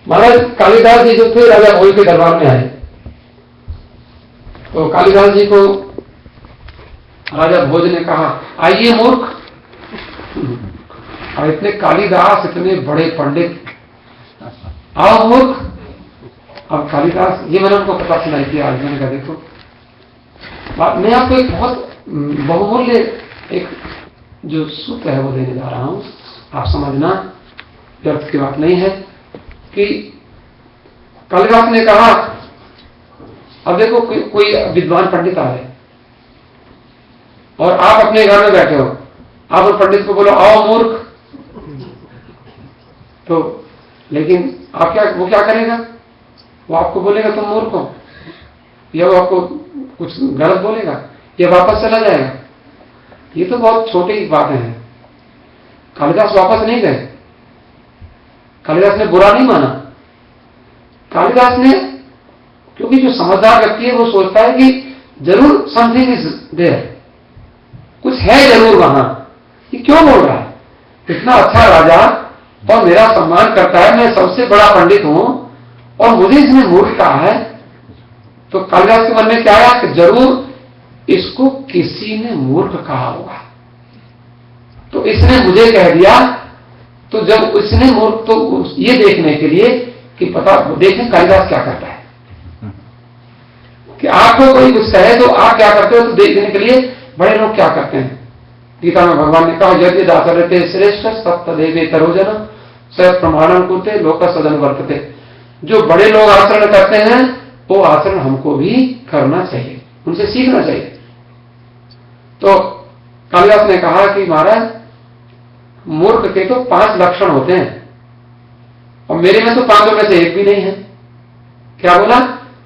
महाराज कालिदास जी जो थे राजा भोज के दरबार में आए, तो कालिदास जी को राजा भोज ने कहा, आइए मूर्ख। और इतने कालिदास इतने बड़े पंडित, आओ मूर्ख। अब कालिदास, ये मैंने उनको पता सुनाई थी आज, मैंने कहा देखो मैं आपको एक बहुत बहुमूल्य एक जो सूत्र है वो देने जा रहा हूं, आप समझना, व्यर्थ की बात नहीं है। कि कालिदास ने कहा, अब देखो कोई विद्वान पंडित आ रहे और आप अपने घर में बैठे हो, आप उस पंडित को बोलो आओ मूर्ख, तो लेकिन आप वो क्या करेगा? वो आपको बोलेगा तुम मूर्ख हो, या वो आपको कुछ गलत बोलेगा, या वापस चला जाएगा। ये तो बहुत छोटी बातें हैं। कालिदास वापस नहीं गए, कालिदास ने बुरा नहीं माना। कालिदास ने, क्योंकि जो समझदार व्यक्ति है वो सोचता है कि जरूर समथिंग इज देयर, कुछ है जरूर वहां, ये क्यों बोल रहा है? इतना अच्छा राजा और मेरा सम्मान करता है, मैं सबसे बड़ा पंडित हूं और मुझे इसने मूर्ख कहा है। तो कालिदास के मन में क्या आया कि जरूर इसको किसी ने मूर्ख कहा होगा, तो इसने मुझे कह दिया। तो जब इसने मूर्ख, तो ये देखने के लिए कि पता देखें कालिदास क्या करता है, कि आपको कोई कुछ कहे तो आप क्या करते हो, तो देखने के लिए बड़े लोग क्या करते हैं। गीता में भगवान ने कहा, यदि दासरते श्रेष्ठ तत्तदेवे तरोजन स प्रमाणम कुरुते लोक सदन वर्तते। जो बड़े लोग आचरण करते हैं वो आचरण हमको भी करना चाहिए, उनसे सीखना चाहिए। तो कालिदास ने कहा कि महाराज मूर्ख के तो 5 लक्षण होते हैं और मेरे में तो 5 में से एक भी नहीं है। क्या बोला?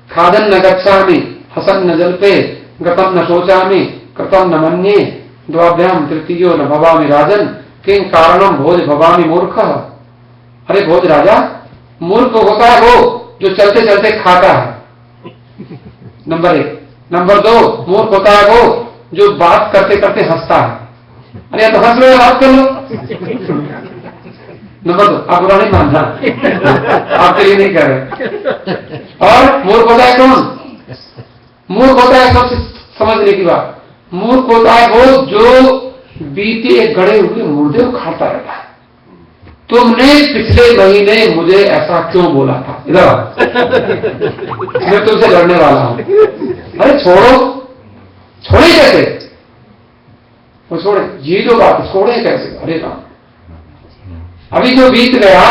खादन न गच्छामि, हसन न जल्पे, गतम न शोचामि, कृतम न मन्ये, द्वाभ्याम तृतीयो न भवामि राजन, किं कारणम भोज भवामि मूर्ख। अरे भोज राजा, मूर्ख होता है वो जो चलते चलते खाता है, नंबर 1। नंबर 2, मूर्ख होता है वो जो बात करते करते हंसता है। अरे तो हंस लो या बात कर लो। नंबर 2, आप बुरा नहीं मानना, आपके लिए नहीं कह रहे। और मूर्ख होता है कौन? मूर्ख होता है, सबसे समझने की बात, मूर्ख होता है वो जो बीते गड़े हुए मुर्दे को खाता रहता है। तुमने पिछले महीने मुझे ऐसा क्यों बोला था, इधर मैं तुमसे लड़ने वाला हूं। अरे छोड़ो, छोड़े कैसे? वो छोड़े, ये जो बात छोड़े कैसे? अरे राम, अभी जो बीत गया,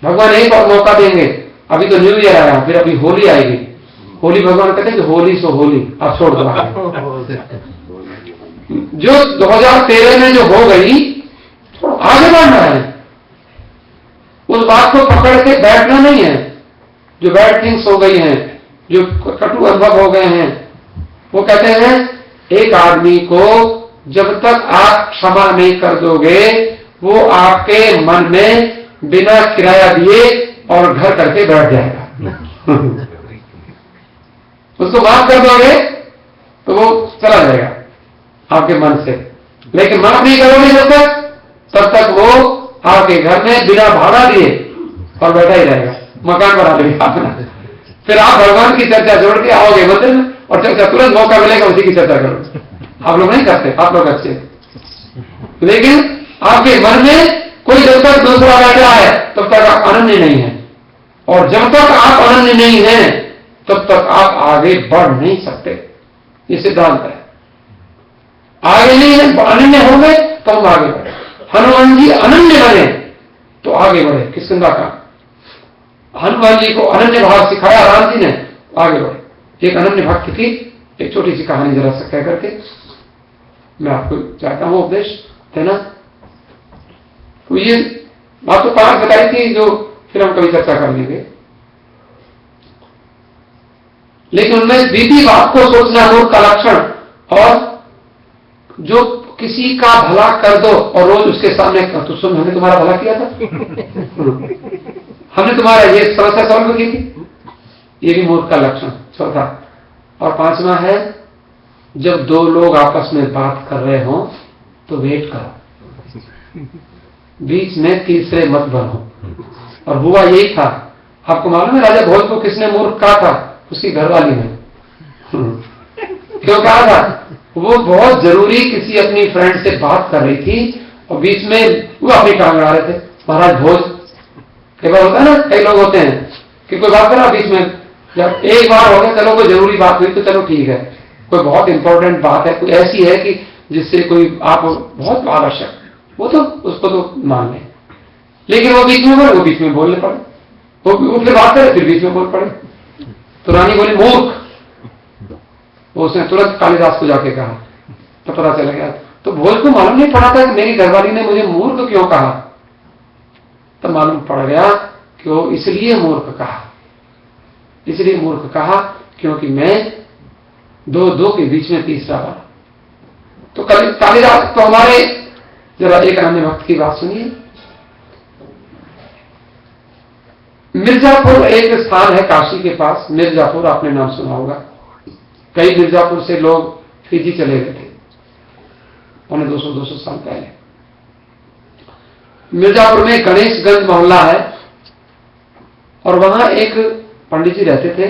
भगवान एक और मौका देंगे। अभी तो न्यू ईयर आया, फिर अभी होली आएगी। होली भगवान कहते हैं कि होली सो होली, अब छोड़ दो। जो 2013 में जो हो गई, आगे बढ़ना है, उस बात को पकड़ के बैठना नहीं है। जो बैड थिंग्स हो गई हैं, जो कटु अनुभव हो गए हैं, वो कहते हैं एक आदमी को जब तक आप क्षमा नहीं कर दोगे, वो आपके मन में बिना किराया दिए और घर करके बैठ जाएगा। उसको माफ कर दोगे तो वो चला जाएगा आपके मन से, लेकिन माफ नहीं करोगे जब तक, तब तक वो आपके घर में बिना भाड़ा दिए और बैठा ही रहेगा, मकान बना देगा अपना। फिर आप भगवान की चर्चा जोड़ के आओगे मंदिर में और चर्चा, तुरंत मौका मिलेगा उसी की चर्चा करो। आप लोग नहीं करते, आप लोग अच्छे, लेकिन आपके मन में कोई जब तक दूसरा बैठा है तब तक आप अनन्य नहीं है, और जब तक आप अनन्य नहीं है तब तक आप आगे बढ़ नहीं सकते। ये सिद्धांत है। आगे नहीं है, अनन्य हो गए तो हम आगे बढ़े। हनुमान जी अनन्य बने तो आगे बढ़े, किस्किंदा का। हनुमान जी को अनन्य भाव सिखाया राम जी ने, आगे बढ़े। एक अनन्य भक्त की एक छोटी सी कहानी जरा सा कह करके मैं आपको चाहता हूं उपदेश देना। तो ये बात तो 5 बताई थी, जो फिर हम कभी चर्चा कर लेंगे, लेकिन उनमें बीती बात को सोचना मूर्ख का लक्षण, और जो किसी का भला कर दो और रोज उसके सामने तो सुन, हमने तुम्हारा भला किया था, हमने तुम्हारा ये समस्या सॉल्व की थी, ये भी मूर्ख का लक्षण, चौथा। और 5वां है, जब 2 लोग आपस में बात कर रहे हो तो वेट करो। बीच में तीसरे मत बनो। और हुआ यही था। आपको मालूम है राजा भोज को किसने मूर्ख कहा था? उसकी घरवाली ने। क्यों कहा था? वो बहुत जरूरी किसी अपनी फ्रेंड से बात कर रही थी और बीच में वो अपनी टांग अड़ा रहे थे। महाराज भोज, कई बार होता है ना, कई लोग होते हैं कि कोई बात करा बीच में, जब एक बार हो गया चलो कोई जरूरी बात हुई तो चलो ठीक है, कोई बहुत इंपॉर्टेंट बात है, कोई ऐसी है कि जिससे कोई आप बहुत आवश्यक, वो तो उसको तो मान लें, लेकिन वो बीच में बोले, वो बीच में बोलने पड़े, वो फिर बात करे फिर बीच में बोल पड़े। तो रानी बोली मूर्ख। वो उसने तुरंत कालिदास को जाके कहा तो पता चला गया। तो भोज को मालूम नहीं पड़ा था कि मेरी घरवाली ने मुझे मूर्ख क्यों कहा। तो मालूम पड़ गया कि वो इसलिए मूर्ख कहा, इसलिए मूर्ख कहा क्योंकि मैं दो के बीच में तीसरा बना। तो कालिदास तो हमारे, जरा एक अन्य भक्त की बात सुनिए। मिर्जापुर एक स्थान है काशी के पास, मिर्जापुर, आपने नाम सुना होगा। कई मिर्जापुर से लोग फिजी चले गए थे 200 साल पहले। मिर्जापुर में गणेशगंज मोहल्ला है और वहां एक पंडित जी रहते थे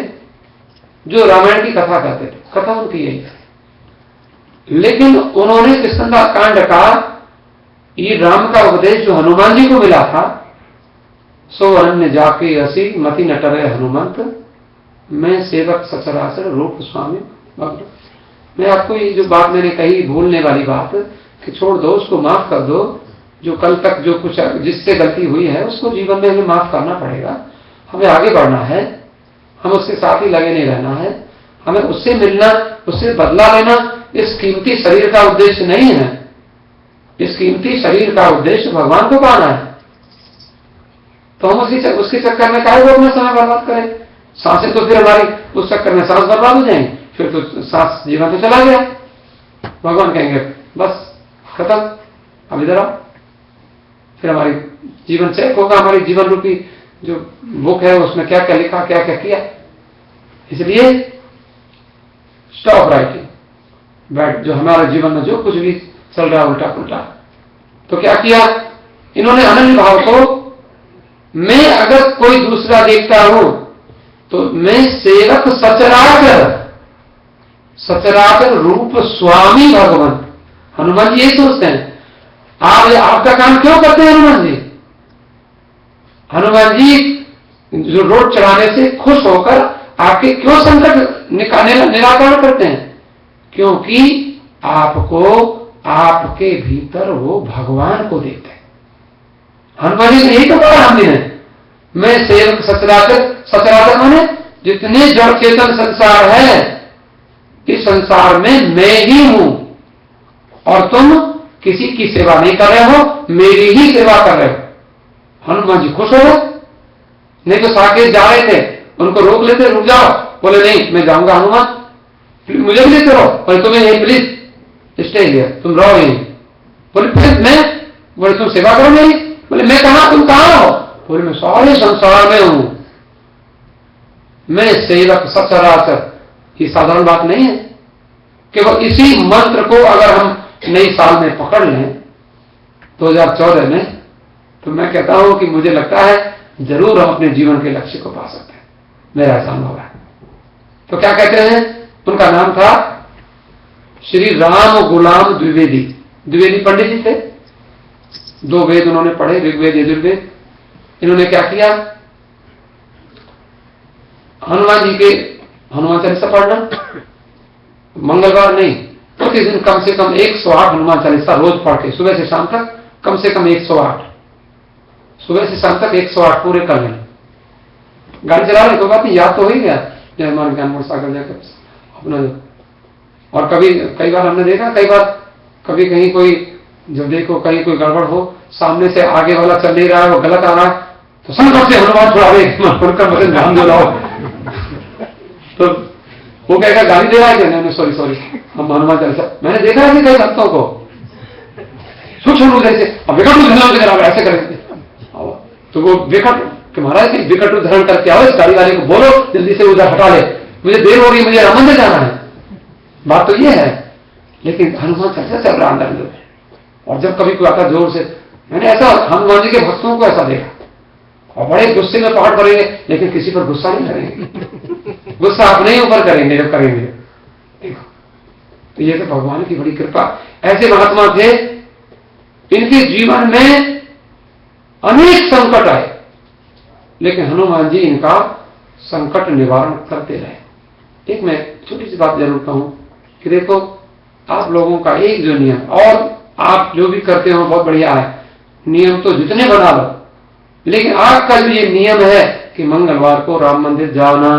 जो रामायण की कथा कहते थे। कथा उनकी यही थी, लेकिन उन्होंने किस्कंधा कांड का ये राम का उपदेश जो हनुमान जी को मिला था, सो अन्य जाके असी मति नटरे हनुमंत, मैं सेवक सचराचर रूप स्वामी भक्त। मैं आपको ये जो बात मैंने कही भूलने वाली बात कि छोड़ दो, उसको माफ कर दो, जो कल तक जो कुछ जिससे गलती हुई है उसको जीवन में हमें माफ करना पड़ेगा, हमें आगे बढ़ना है, हम उसके साथ ही लगे नहीं रहना है, हमें उससे मिलना, उससे बदला लेना इस कीमती शरीर का उद्देश्य नहीं है। इस कीमती शरीर का उद्देश्य भगवान को पाना है। तो हम उसके चक्कर में काहे वो अपना समय बर्बाद करें। सांसें तो फिर हमारी उस चक्कर में सांस बर्बाद हो जाएंगे, फिर तो सांस जीवन तो चला गया। भगवान कहेंगे बस खत्म, अब इधर आओ, फिर हमारी जीवन चेक होगा, हमारी जीवन रूपी जो बुक है उसमें क्या क्या लिखा, क्या क्या किया। इसलिए स्टॉप राइटिंग, बैठ, जो हमारे जीवन में जो कुछ भी चल रहा है उल्टा पुल्टा। तो क्या किया इन्होंने अनन्य भाव को, मैं अगर कोई दूसरा देखता हूं तो मैं सेवक सचराचर रूप स्वामी भगवान। हनुमान जी यही सोचते हैं। आप आपका काम क्यों करते हैं हनुमान जी? हनुमान जी जो रोड चढ़ाने से खुश होकर आपके क्यों संकट निराकरण करते हैं? क्योंकि आपको आपके भीतर वो भगवान को देखते हैं। हनुमान जी ने यही तो कहा हमने, मैं सेवक सचराचर, सचराचर माने जितने जड़ चेतन संसार है, इस संसार में मैं ही हूं और तुम किसी की सेवा नहीं कर रहे हो, मेरी ही सेवा कर रहे हो। हनुमान जी खुश हो गए। नहीं तो साकेत जा रहे थे, उनको रोक लेते, रुक जाओ, बोले नहीं मैं जाऊंगा हनुमान, मुझे भी लेते रहो, बोले तुम्हें यही प्लीज स्टे हियर, तुम रहो यही। बोले फिर मैं, बोले तुम सेवा करो मेरी, बोले मैं कहा, तुम कहां हो? बोले मैं सारे संसार में हूं, मैं सेवक सचराचर। ये साधारण बात नहीं है। केवल इसी मंत्र को अगर हम नई साल में पकड़ लें 2014 में, तो मैं कहता हूं कि मुझे लगता है जरूर हम अपने जीवन के लक्ष्य को पा सकते हैं। मेरा ऐसा अनुभव है। तो क्या कहते हैं, उनका नाम था श्री राम गुलाम द्विवेदी। द्विवेदी पंडित जी थे, 2 वेद उन्होंने पढ़े, ऋग्वेद यजुर्वेद। इन्होंने क्या किया, हनुमान जी के हनुमान चालीसा पढ़ना, मंगलवार नहीं प्रतिदिन कम से कम 108 हनुमान चालीसा रोज पढ़ के सुबह से शाम तक, कम से कम 108, सुबह से शाम तक 108 पूरे कर लें। गाड़ी चला रहे कोई बात नहीं, याद तो हो ही गया जय हमारे ज्ञान सागर जाकर अपना। और कभी कई बार हमने देखा, कई बार कभी कहीं कोई, जब देखो कहीं कोई गड़बड़ हो, सामने से आगे वाला चल नहीं रहा है, वो गलत आ रहा है, तो संकट से हनुमान छुड़ावे उनका वचन ध्यान दे रहा हो। तो वो कहेगा गाली दे रहा है क्या? सॉरी हम हनुमान चालीसा। मैंने देखा है कई भक्तों को सूक्ष्म जैसे ऐसे करेंगे, तो वो विकट कि महाराज विकट रूप धारण करके आओ, इस गाड़ी वाले को बोलो जल्दी से उधर हटा ले, मुझे देर हो रही है, मुझे राम मंदिर जाना है। बात तो ये है, लेकिन हनुमान चालीसा चल रहा अंदर। और जब कभी कोई आता जोर से मैंने ऐसा हनुमान जी के भक्तों को ऐसा देखा, और बड़े गुस्से में पहाड़ भरेंगे, लेकिन किसी पर गुस्सा नहीं करेंगे, गुस्सा अपने ही ऊपर करेंगे जब करेंगे। देखो, तो ये तो भगवान की बड़ी कृपा। ऐसे महात्मा थे, इनके जीवन में अनेक संकट आए, लेकिन हनुमान जी इनका संकट निवारण करते रहे। एक मैं छोटी सी बात जरूर कहूं कि देखो, आप लोगों का एक जो नियम, और आप जो भी करते हो बहुत बढ़िया है, नियम तो जितने बना लो, लेकिन आपका जो ये नियम है कि मंगलवार को राम मंदिर जाना,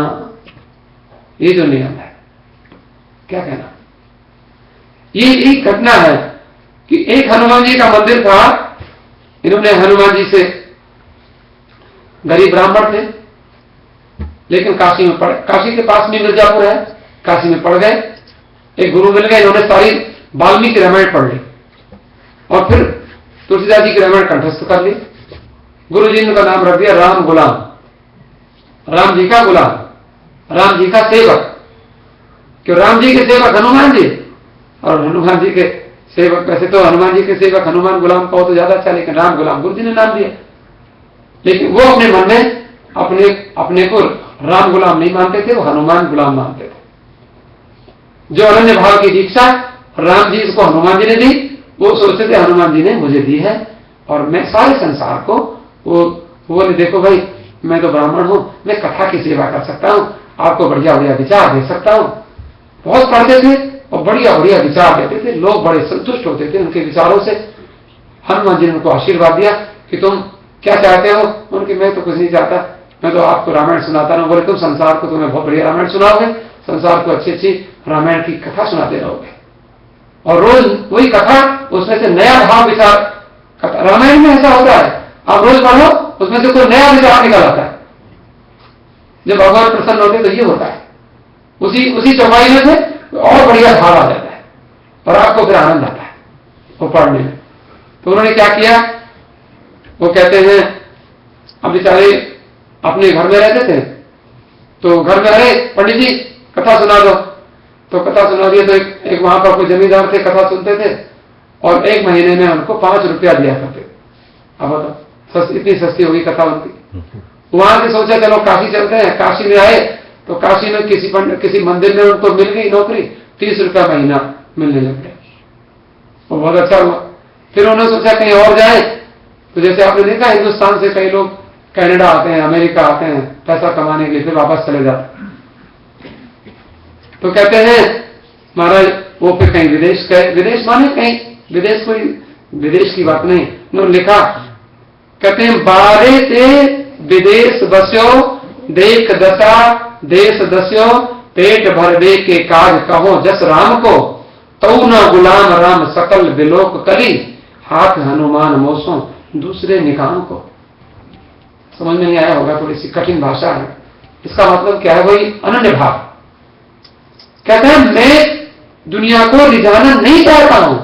ये जो नियम है, क्या कहना, ये एक घटना है कि एक हनुमान जी का मंदिर था। इन्होंने हनुमान जी से, गरीब ब्राह्मण थे, लेकिन काशी में पढ़, काशी के पास में मिर्जापुर है, काशी में पढ़ गए, एक गुरु मिल गए, इन्होंने सारी वाल्मीकि रामायण पढ़ ली और फिर तुलसीदास जी की रामायण कंठस्थ कर ली। गुरु जी ने उनका नाम रख दिया राम गुलाम, राम जी का गुलाम, राम जी का सेवक। क्यों? राम जी के सेवक हनुमान जी, और हनुमान जी के सेवक, वैसे तो हनुमान जी के सेवक हनुमान गुलाम कहो तो ज्यादा अच्छा, लेकिन राम गुलाम गुरु जी ने नाम दिया। लेकिन वो अपने मन में अपने को राम गुलाम नहीं मानते थे, वो हनुमान गुलाम मानते थे। जो अनन्य भाव की दीक्षा राम जी को हनुमान जी ने दी, वो सोचते थे हनुमान जी ने मुझे दी है और मैं सारे संसार को, वो बोले देखो भाई, मैं तो ब्राह्मण हूं, मैं कथा की सेवा कर सकता हूं, आपको बढ़िया बढ़िया विचार दे सकता हूं। बहुत पढ़ते थे और बढ़िया बढ़िया विचार देते थे, लोग बड़े संतुष्ट होते थे उनके विचारों से। हनुमान जी ने उनको आशीर्वाद दिया कि तुम क्या चाहते हो? उनके मैं तो कुछ नहीं चाहता, मैं तो आपको रामायण सुनाता रहा। बोले तुम संसार को, तुम्हें बहुत बढ़िया रामायण सुनाओगे, संसार को अच्छी अच्छी रामायण की कथा सुनाते रहोगे, और रोज वही कथा, उसमें से नया भाव विचार, रामायण में ऐसा होता है, आप रोज पढ़ो, उसमें से कोई नया विचार निकल आता है। जब भगवान प्रसन्न होते तो ये होता है, उसी चौपाई में से और बढ़िया भाव आ जाता है और आपको फिर आनंद आता है वो पढ़ने में। तो उन्होंने क्या किया, वो कहते हैं, अब बेचारे अपने घर में रहते थे, तो घर में अरे पंडित जी कथा सुना दो, तो कथा सुना दिया। तो एक वहां पर कोई जमींदार थे, कथा सुनते थे और 1 महीने में उनको 5 रुपया दिया करते। अब बताओ, इतनी सस्ती होगी कथा उनकी। वहां से सोचा चलो काशी चलते हैं। काशी में आए तो काशी में किसी मंदिर में उनको मिल गई नौकरी, 30 रुपया महीना मिलने लग गया, वो बहुत अच्छा हुआ। फिर उन्होंने सोचा कहीं और जाए, तो जैसे आपने देखा हिंदुस्तान से कई लोग कनाडा आते हैं, अमेरिका आते हैं पैसा कमाने के लिए, फिर वापस चले जाते हैं। तो कहते हैं महाराज वो फिर कहीं विदेश गए, विदेश माने कहीं विदेश, कोई विदेश की बात नहीं, उन्होंने लिखा, कहते हैं बारे ते विदेश बस्यो, देख दशा देश दस्यो, पेट भर दे के काज कहो जस राम को, तऊ न गुलाम राम सकल विलोक करी, हाथ हनुमान मोसो दूसरे निकाम को। समझ में नहीं आया होगा, थोड़ी सी कठिन भाषा है। इसका मतलब क्या है? वही अनन्य भाव। कहते हैं मैं दुनिया को रिझाना नहीं चाहता हूं,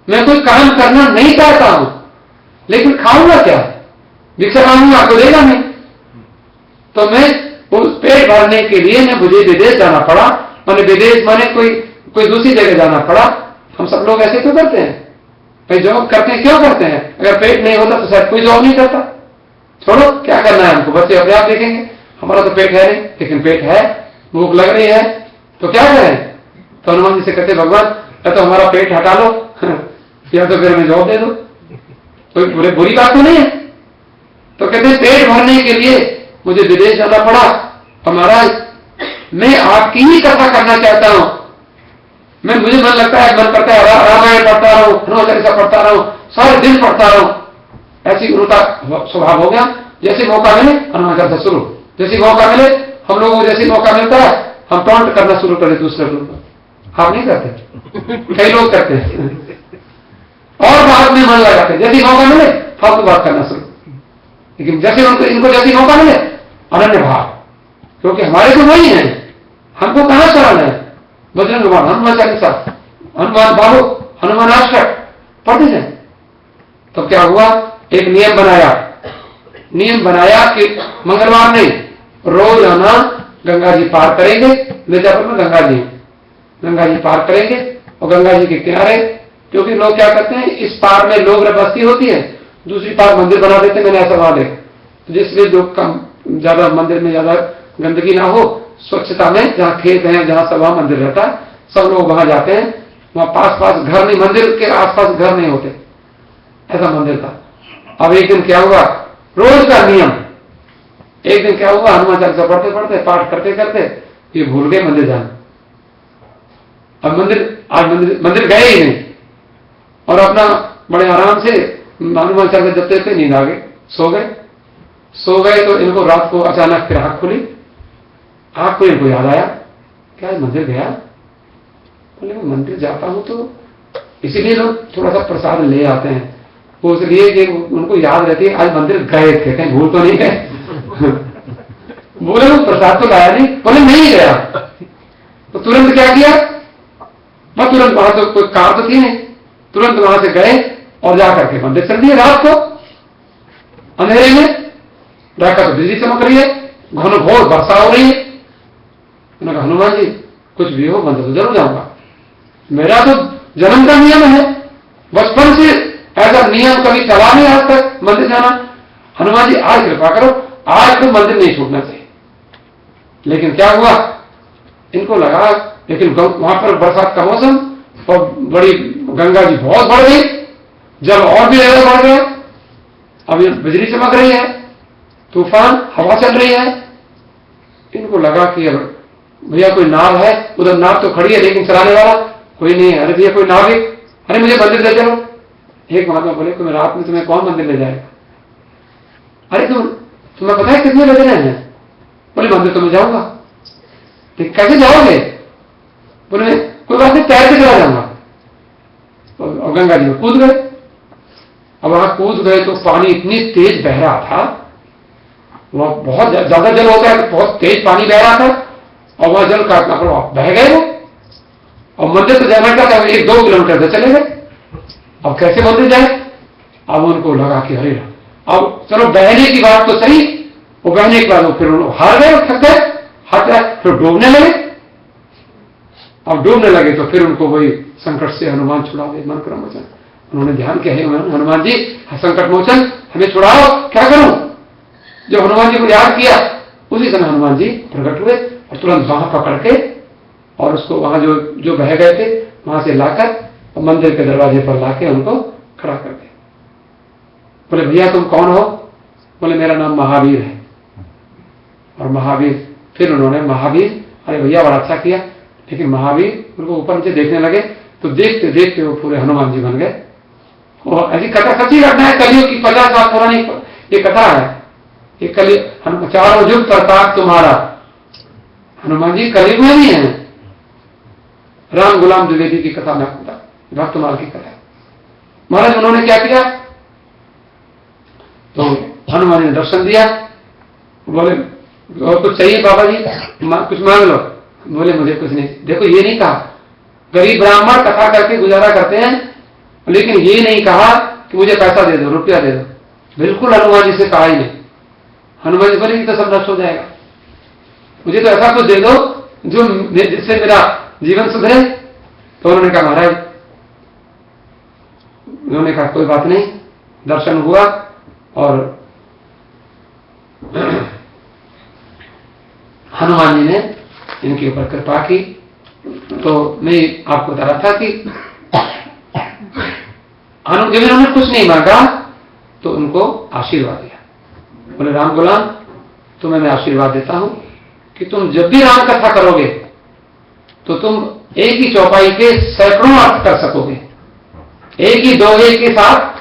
मैं कोई काम करना नहीं चाहता हूं, लेकिन खाऊंगा क्या? भिक्षा मांगूंगा तो देगा नहीं, तो मैं उस पेट भरने के लिए मुझे विदेश जाना पड़ा। मैंने विदेश माने कोई दूसरी जगह जाना पड़ा। हम सब लोग ऐसे क्यों करते हैं भाई? जॉब करते हैं, क्यों करते हैं? अगर पेट नहीं होता तो शायद कोई जॉब नहीं करता। छोड़ो, क्या करना है हमको, बच्चे अपने आप देखेंगे, हमारा तो पेट है नहीं, लेकिन पेट है, भूख लग रही है, तो क्या करें? तो हनुमान जी से कहते भगवान या तो हमारा पेट हटा लो या तो फिर हमें जॉब दे दो, कोई बुरी बात तो नहीं है। तो कहते हैं पेट भरने के लिए मुझे विदेश जाना पड़ा, और महाराज मैं आपकी ही कथा करना चाहता हूं। मुझे मन लगता है, मन करता है रामायण पढ़ता रहूं, हनुमान चालीसा पढ़ता रहूं, सारे दिन पढ़ता रहूं। ऐसी उनका स्वभाव हो गया। जैसे मौका मिले हनुमान चालीसा शुरू, जैसे मौका मिले, हम लोगों को जैसे मौका मिलता है हम टॉन्ट करना शुरू करें दूसरे लोग को। आप नहीं करते? कई लोग करते हैं और बात में मन लगाते, जैसे मौका मिले फालतू बात करना शुरू। लेकिन जैसे इनको जैसे मौका मिले अनन्य भाव, क्योंकि हमारे तो वही है, हमको कहां शरण है? बजरंग बाण, हनुमान चालीसा, हनुमान बाहु, हनुमान अष्टक पढ़ते हैं। तो क्या हुआ, एक नियम बनाया कि मंगलवार नहीं, रोज आना गंगा जी पार करेंगे। मिर्जापुर में गंगा जी पार करेंगे और गंगा जी के किनारे, क्योंकि लोग क्या करते हैं, इस पार में लोग बस्ती होती है, दूसरी पार मंदिर बना देते, मैंने ऐसा बना दे, तो जिसमें जो कम ज्यादा मंदिर में ज्यादा गंदगी ना हो, स्वच्छता में, जहाँ खेत है जहाँ सब वहां मंदिर रहता है, सब लोग वहां जाते हैं, वहां पास पास घर नहीं, मंदिर के आसपास घर नहीं होते, ऐसा मंदिर था। अब एक दिन क्या हुआ, रोज का नियम, एक दिन क्या हुआ, हनुमान चालीसा पढ़ते पढ़ते, पाठ करते करते ये भूल गए मंदिर जाना। अब आज मंदिर गए ही नहीं, और अपना बड़े आराम से हनुमान चालीसा जपते थे, नींद आ गई, सो गए। तो इनको रात को अचानक फिर आंख खुली, आंख को इनको याद आया, क्या मंदिर गया? बोले मंदिर जाता हूं तो इसीलिए लोग थोड़ा सा प्रसाद ले आते हैं, वो इसलिए कि उनको याद रहती है आज मंदिर गए थे, कहीं भूल तो नहीं गए। बोले वो प्रसाद तो लाया नहीं, बोले नहीं गया। तो तुरंत क्या किया, मैं तुरंत वहां से, कोई कार तो थी नहीं, तुरंत वहां से गए और जाकर के मंदिर चल दिए। रात को अंधेरे में जाकर तो बिजली चमक रही है, घन घोर वर्षा हो रही है। उन्होंने कहा हनुमान जी कुछ भी हो मंदिर तो जरूर जाऊंगा, मेरा तो जन्म का नियम है, बचपन से ऐसा नियम कभी चला नहीं आज तक मंदिर जाना। हनुमान जी आज कृपा करो, आज तो मंदिर नहीं छूटना चाहिए। लेकिन क्या हुआ, इनको लगा, लेकिन वहां पर बरसात का मौसम और बड़ी गंगा जी बहुत बढ़ गई, जल और भी ज्यादा बढ़ गया, अब बिजली चमक रही है, तूफान हवा चल रही है। इनको लगा कि अब भैया कोई नाव है, उधर नाव तो खड़ी है लेकिन चलाने वाला कोई नहीं है। अरे भैया कोई नाविक, अरे मुझे मंदिर ले चलो। एक महात्मा बोले कि रात में तुम्हें कौन मंदिर ले जाएगा? अरे तुम्हें पता है कितने बज रहे हैं? बोले मंदिर तो मैं जाऊंगा। कैसे जाओगे? बोले कोई बात नहीं, तैर के चला जाऊंगा। और गंगा जी में कूद गए। अब वहां कूद गए तो पानी इतनी तेज बह रहा था, वहां बहुत ज्यादा जल होता है, बहुत तेज पानी बह रहा था, और वहां जल का अपना प्रभाव बह गए वो, और मंदिर तो जाना था 1-2 किलोमीटर से चले गए। अब कैसे मंदिर जाए? अब उनको लगा कि अरे अब चलो बहने की बात तो सही, वो बहने के बाद फिर हार गए, थक गए, हाथ गए, फिर डूबने लगे। अब डूबने लगे तो फिर उनको वही संकट से हनुमान छुड़ा दे, मन क्रम वचन। उन्होंने ध्यान किया, हनुमान जी संकट मोचन हमें छुड़ाओ, क्या करूं? जब हनुमान जी को याद किया उसी समय हनुमान जी प्रकट हुए और तुरंत बांह पकड़ के और उसको वहां जो बह गए थे वहां से लाकर मंदिर के दरवाजे पर लाके उनको खड़ा कर दिया। बोले भैया तुम कौन हो? बोले मेरा नाम महावीर है। और महावीर, फिर उन्होंने महावीर, अरे भैया बड़ा अच्छा किया। लेकिन महावीर उनको ऊपर नीचे देखने लगे तो देखते देखते वो पूरे हनुमान जी बन गए। और ऐसी कथा, सच्ची घटना है, कलियुग की 50 साल पुरानी ये कथा है। ये कलियुग, चारों युग प्रताप तुम्हारा, हनुमान जी कलियुग में भी है। राम गुलाम द्विवेदी की कथा में होता, भक्तमाल की कथा। महाराज उन्होंने क्या किया, तो हनुमान जी ने दर्शन दिया। बोले और कुछ चाहिए बाबा जी, कुछ मांग लो। बोले मुझे कुछ नहीं। देखो ये नहीं कहा, गरीब ब्राह्मण कथा करके गुजारा करते हैं, लेकिन ये नहीं कहा कि मुझे पैसा दे दो, रुपया दे दो। बिल्कुल हनुमान जी से कहा ही नहीं। हनुमान जी बोले तो सब नष्ट हो जाएगा, मुझे तो ऐसा कुछ दे दो जो जिससे मेरा जीवन सुधरे। तो उन्होंने कहा महाराज, उन्होंने कहा कोई बात नहीं। दर्शन हुआ और हनुमान जी ने इनके ऊपर कृपा की। तो मैं आपको बता रहा था कि जब इन्होंने कुछ नहीं मांगा तो उनको आशीर्वाद दिया। बोले राम गुलाम, तुम्हें मैं आशीर्वाद देता हूं कि तुम जब भी राम कथा करोगे तो तुम एक ही चौपाई के सैकड़ों अर्थ कर सकोगे। एक ही दोहे के साथ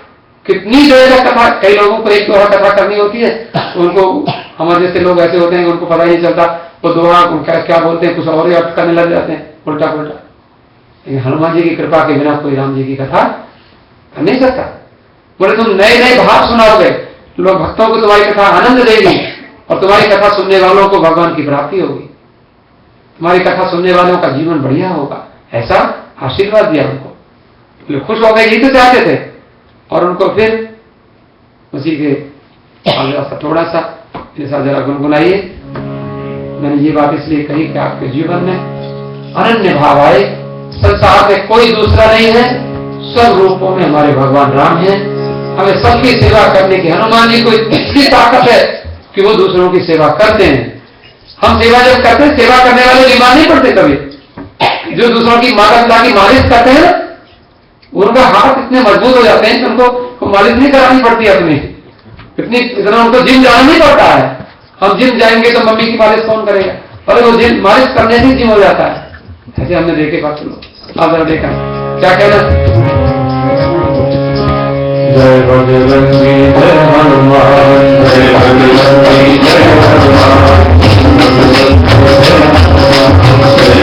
कितनी देर कथा, कई लोगों को एक दोहा कथा करनी होती है, उनको हमारे जैसे लोग ऐसे होते हैं उनको पता ही नहीं चलता, वो दोहा क्या बोलते हैं, कुछ और ही अर्थ करने लग जाते हैं उल्टा पुल्टा। लेकिन हनुमान जी की कृपा के बिना कोई राम जी की कथा कर नहीं सकता। बोले तुम नए नए भाव सुनाओगे, लोग भक्तों को तुम्हारी कथा आनंद देगी और तुम्हारी कथा सुनने वालों को भगवान की प्राप्ति होगी, तुम्हारी कथा सुनने वालों का जीवन बढ़िया होगा। ऐसा आशीर्वाद दिया उनको। बोले खुश हो गए, यही तो चाहते थे। और उनको फिर उसी के थोड़ा सा जैसा जरा गुनगुनाइए। मैंने ये बात इसलिए कही कि आपके जीवन में अनन्य भाव आए। संसार में कोई दूसरा नहीं है, सब रूपों में हमारे भगवान राम हैं। हमें सबकी सेवा करने की। हनुमान जी को इतनी ताकत है कि वो दूसरों की सेवा करते हैं। हम सेवा जब करते हैं, सेवा करने वाले बीमार नहीं पड़ते कभी। जो दूसरों की माता की मालिश करते हैं, उनका हाथ इतने मजबूत हो जाते हैं कि उनको मालिश नहीं करानी पड़ती अपनी, इतना उनको जिम जाना नहीं पड़ता है। हम जिम जाएंगे तो मम्मी की मालिश कौन करेगा, और वो जिम मालिश करने से जिम हो जाता है। ऐसे हमने देखे बात सुनो, आप जरा देखा क्या कहना। जय बजरंगी जय हनुमान, जय बजरंगी जय हनुमान, जय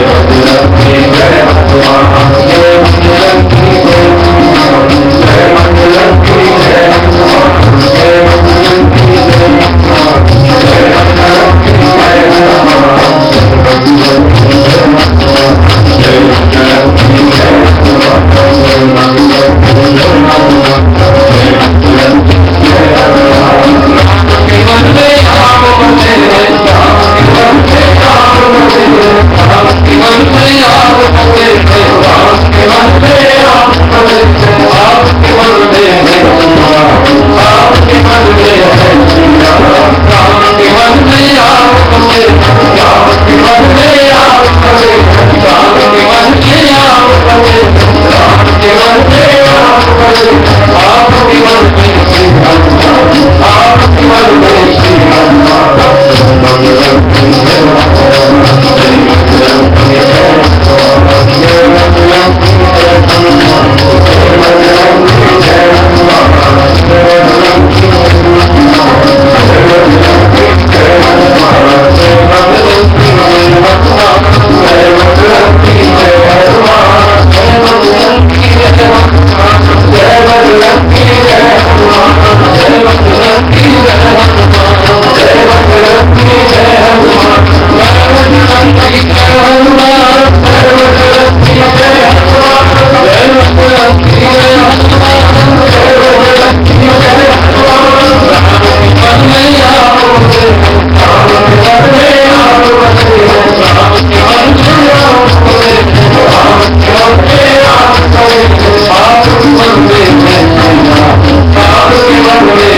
बजरंगी जय हनुमान, जय बजरंगी जय हनुमान, जय बजरंगी जय हनुमान, जय बजरंगी जय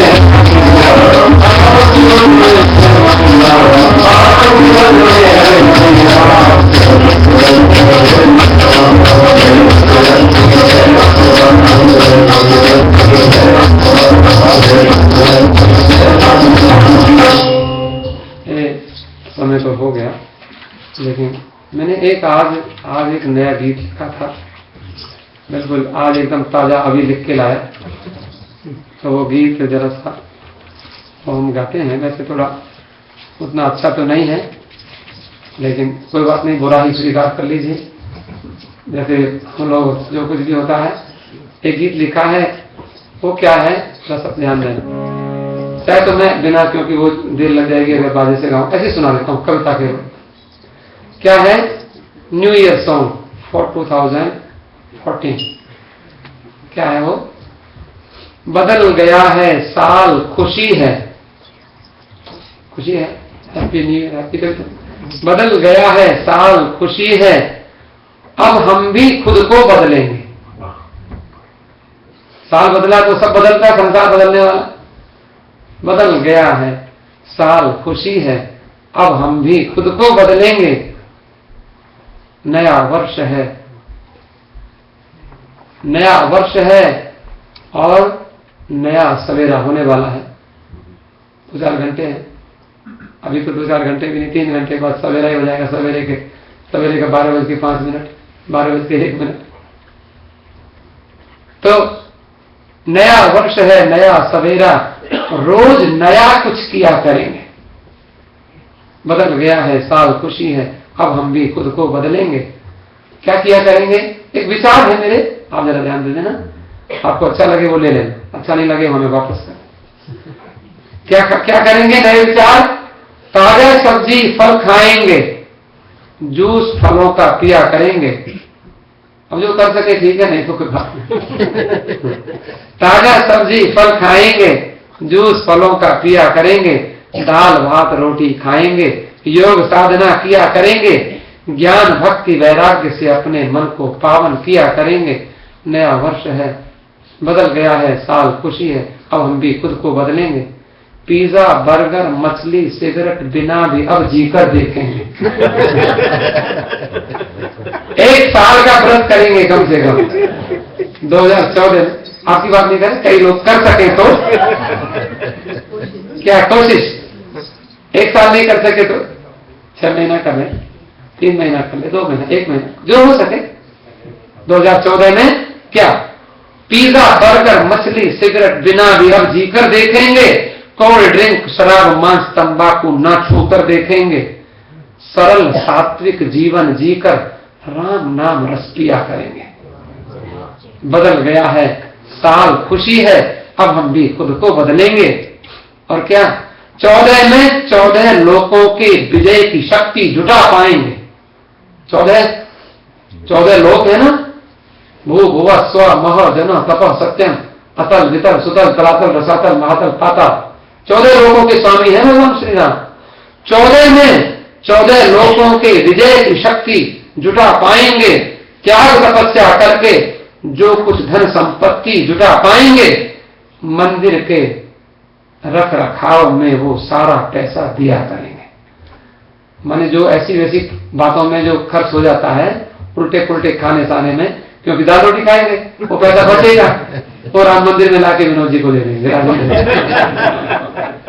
हनुमान, जय बजरंगी जय हनुमान, जय बजरंगी जय समय तो हो गया, लेकिन मैंने आज एक नया गीत लिखा था, बिल्कुल आज एकदम ताजा अभी लिख के लाया। तो वो गीत जरा सा वो हम गाते हैं, वैसे थोड़ा उतना अच्छा तो नहीं है, लेकिन कोई बात नहीं, बुरा ही स्वीकार कर लीजिए। जैसे हम लोग जो कुछ भी होता है, एक गीत लिखा है, वो क्या है थोड़ा सब ध्यान देना। चाहे तो मैं बिना, क्योंकि वो देर लग जाएगी अगर बाजे से गाऊं, ऐसे सुना देता हूँ कविता के। क्या है? New year song for 2014। क्या है वो? बदल गया है साल, खुशी है, खुशी है, हैप्पी न्यू ईयर, हैप्पी कविता। बदल गया है साल, खुशी है, अब हम भी खुद को बदलेंगे। साल बदला तो सब बदलता है, संसार बदलने वाला। बदल गया है साल, खुशी है, अब हम भी खुद को बदलेंगे। नया वर्ष है, नया वर्ष है और नया सवेरा होने वाला है। 2-4 घंटे हैं, अभी तो 2-4 घंटे भी नहीं, 3 घंटे बाद सवेरा ही हो जाएगा। सवेरे का 12:05, 12:01। तो नया वर्ष है, नया सवेरा, रोज नया कुछ किया करेंगे। बदल गया है साल, खुशी है, अब हम भी खुद को बदलेंगे। क्या किया करेंगे? एक विचार है मेरे, आप जरा ध्यान दे देना। आपको अच्छा लगे वो ले लेना, अच्छा नहीं लगे हमें वापस कर। क्या करेंगे? नए विचार। ताजा सब्जी फल खाएंगे, जूस फलों का पिया करेंगे। अब जो कर सके ठीक है, नहीं तो कोई बात नहीं। ताजा सब्जी फल खाएंगे, जूस फलों का पिया करेंगे, दाल भात रोटी खाएंगे, योग साधना किया करेंगे, ज्ञान भक्ति वैराग्य से अपने मन को पावन किया करेंगे। नया वर्ष है, बदल गया है, साल खुशी है, अब हम भी खुद को बदलेंगे। पिज्जा, बर्गर, मछली, सिगरेट बिना भी अब जीकर देखेंगे। 1 साल का व्रत करेंगे कम से कम 2014। आपकी बात नहीं करें, कई लोग कर सके तो क्या कोशिश। 1 साल नहीं कर सके तो 6 महीना कर ले, 3 महीना कर ले, 2 महीना, 1 महीना, जो हो सके। 2014 में क्या पिज्जा, बर्गर, मछली, सिगरेट बिना भी अब जीकर देखेंगे। कोल्ड ड्रिंक, शराब, मांस, तंबाकू ना छूकर देखेंगे। सरल सात्विक जीवन जीकर राम नाम रस पिया करेंगे। बदल गया है, साल खुशी है, अब हम भी खुद को बदलेंगे। और क्या 14 में 14 लोगों के विजय की शक्ति जुटा पाएंगे। 14 लोग है ना, भू भुव स्व मह जन तप सत्यम अतल वितल सुतल तलातल रसातल महातल पाताल। 14 लोगों के स्वामी है भगवान श्री राम। 14 में 14 लोगों के विजय की शक्ति जुटा पाएंगे। त्याग तपस्या करके जो कुछ धन संपत्ति जुटा पाएंगे, मंदिर के रख रखाव में वो सारा पैसा दिया करेंगे। माने जो ऐसी वैसी बातों में जो खर्च हो जाता है, उल्टे पुल्टे खाने साने में, क्योंकि दाल रोटी खाएंगे वो पैसा बचेगा, और राम मंदिर में लाके विनोद जी को ले लेंगे।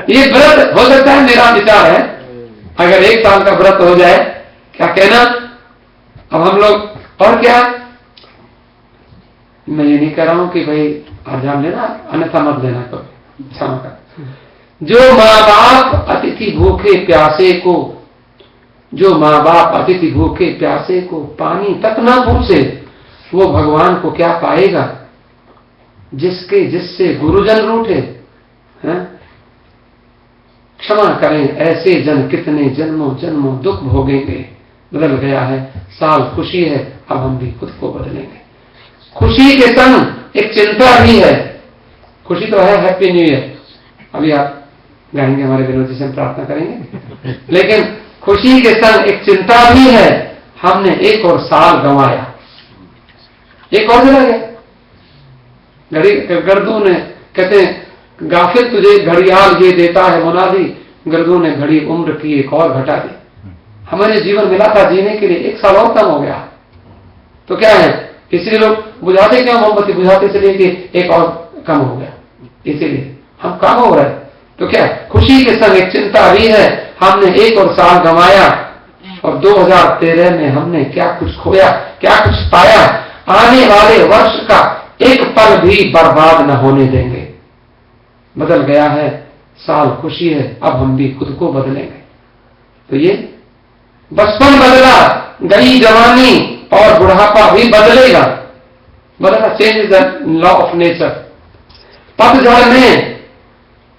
ये व्रत हो सकता है, मेरा विचार है, अगर 1 साल का व्रत हो जाए, क्या कहना। अब हम लोग, और क्या, मैं ये नहीं कह रहा हूं कि भाई आजाम लेना, अन्यथा मत लेना कभी, क्षमा कर। जो माँ बाप अतिथि भूखे प्यासे को, जो माँ बाप अतिथि भूखे प्यासे को पानी तक ना पूछे, वो भगवान को क्या पाएगा। जिससे गुरुजन रूठे हैं, क्षमा करें ऐसे जन कितने जन्मों जन्मों दुख भोगेंगे। बदल गया है, साल खुशी है, अब हम भी खुद को बदलेंगे। खुशी के संग एक चिंता भी है। खुशी तो है, हैप्पी न्यू ईयर, अभी आप गाएंगे, हमारे विनोद जी से प्रार्थना करेंगे, लेकिन खुशी के संग एक चिंता भी है। हमने 1 और साल गंवाया, 1 और चला गया। गर्दू ने कहते हैं, गाफिल तुझे घड़ियाल ये देता है मुनादी, गर्दू ने घड़ी उम्र की 1 और घटा दी। हमारे जीवन मिला था जीने के लिए, 1 साल और कम हो गया, तो क्या है, इसलिए लोग बुझाते क्यों, मोमबत्ती बुझाते इसलिए कि 1 और कम हो गया, इसीलिए हम कम हो रहे। तो क्या खुशी के संग एक चिंता भी है, हमने 1 और साल गंवाया, और 2013 में हमने क्या कुछ खोया, क्या कुछ पाया। आने वाले वर्ष का 1 पल भी बर्बाद न होने देंगे। बदल गया है, साल खुशी है, अब हम भी खुद को बदलेंगे। तो ये बचपन बदला, गई जवानी और बुढ़ापा भी बदलेगा। बदला, change is the law of nature. पतझड़ में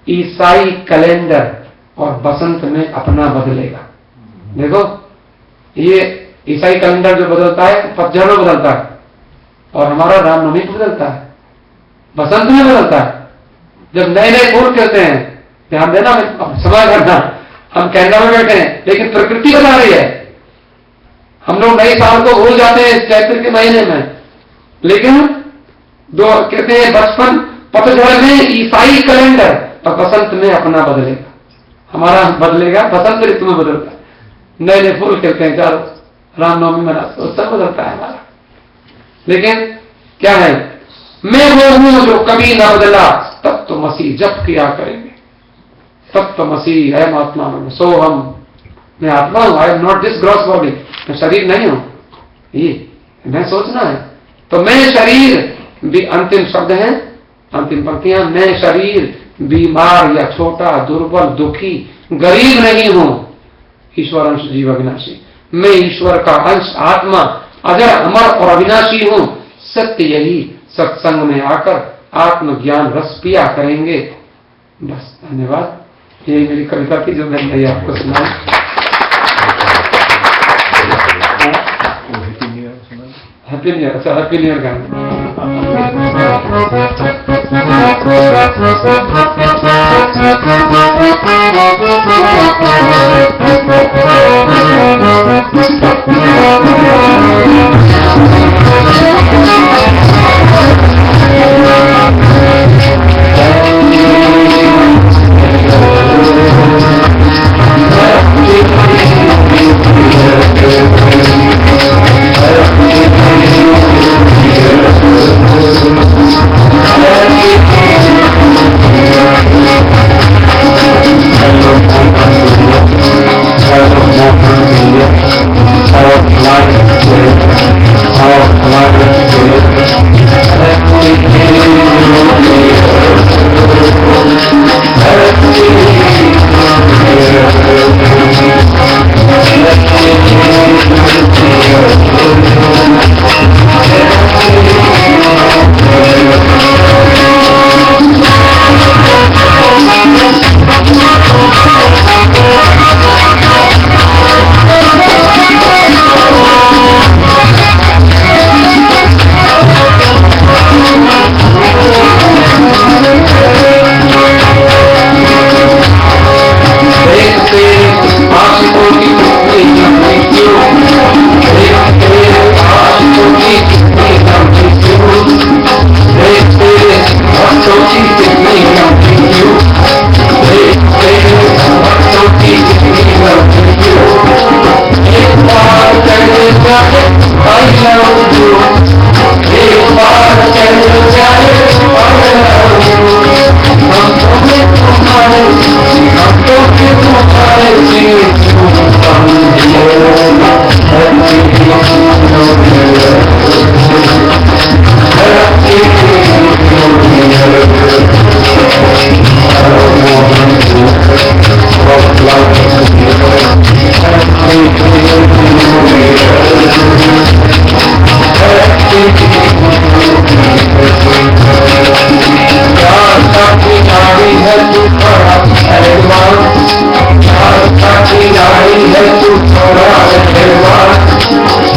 ईसाई कैलेंडर और बसंत में अपना बदलेगा। देखो, ये ईसाई कैलेंडर जो बदलता है पतझड़ में बदलता है, और हमारा रामनवमी बदलता है, बसंत में बदलता है। जब नए नए फूल खिलते हैं, ध्यान देना, समझ करना, हम कैलेंडर में बैठे हैं, लेकिन प्रकृति बता रही है। हम लोग नए साल को भूल जाते हैं चैत्र के महीने में, लेकिन दो कहते हैं बचपन पतझड़ में ईसाई कैलेंडर और बसंत में अपना बदलेगा। हमारा बदलेगा, बसंत ऋतु में बदलता है, नए नए फूल खिलते हैं, चारों रामनवमी मनाते, उत्सव बदलता है हमारा। लेकिन क्या है, मैं वो हूं जो कभी ना बदला, तब तो मसीह जप किया करेंगे। तब तो मसीह है आत्मा में, सो हम, मैं आत्मा हूं, I am not this gross body, मैं शरीर नहीं हूं, ये मैं सोचना है। तो मैं शरीर भी अंतिम शब्द है, अंतिम पंक्तियां, मैं शरीर बीमार या छोटा, दुर्बल, दुखी, गरीब नहीं हूं, ईश्वर अंश जीव अविनाशी। मैं ईश्वर का अंश आत्मा, अजर अमर और अविनाशी हूं। सत्य यही, सत्संग में आकर आत्मज्ञान रस पिया करेंगे। बस, धन्यवाद। यही मेरी कविता थी जो मैंने आपको सुनाई। हैप्पी न्यू ईयर, अच्छा हैप्पी न्यू ईयर गाना।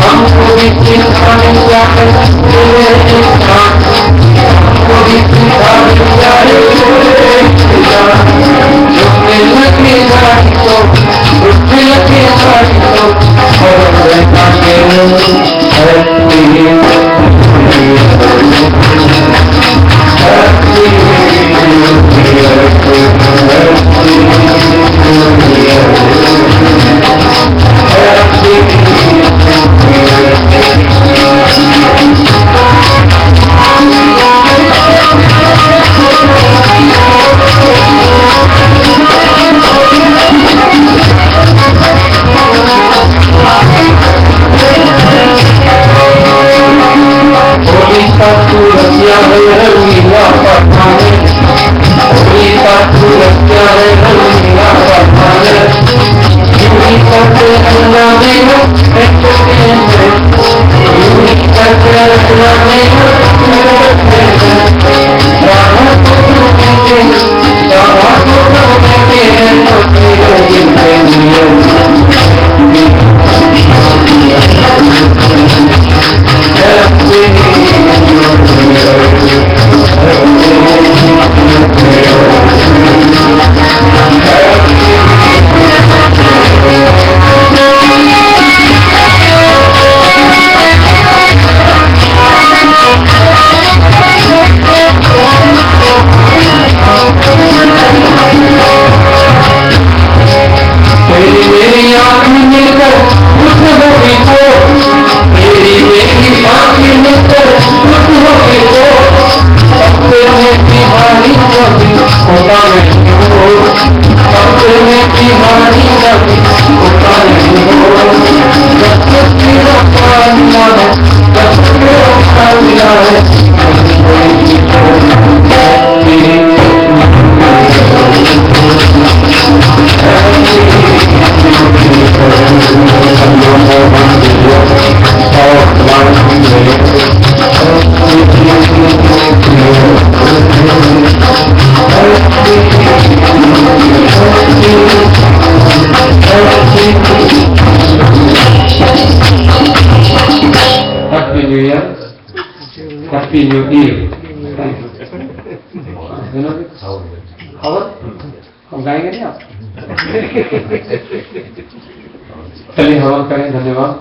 हमको भी सिखा दिया है हमको भी सिखा दिया है झुकने लगे गाड़ी तो उठने लगे गाड़ी तो और रहता के Happy New Year. खबर हम गाएंगे नहीं आप चलिए हवन करें धन्यवाद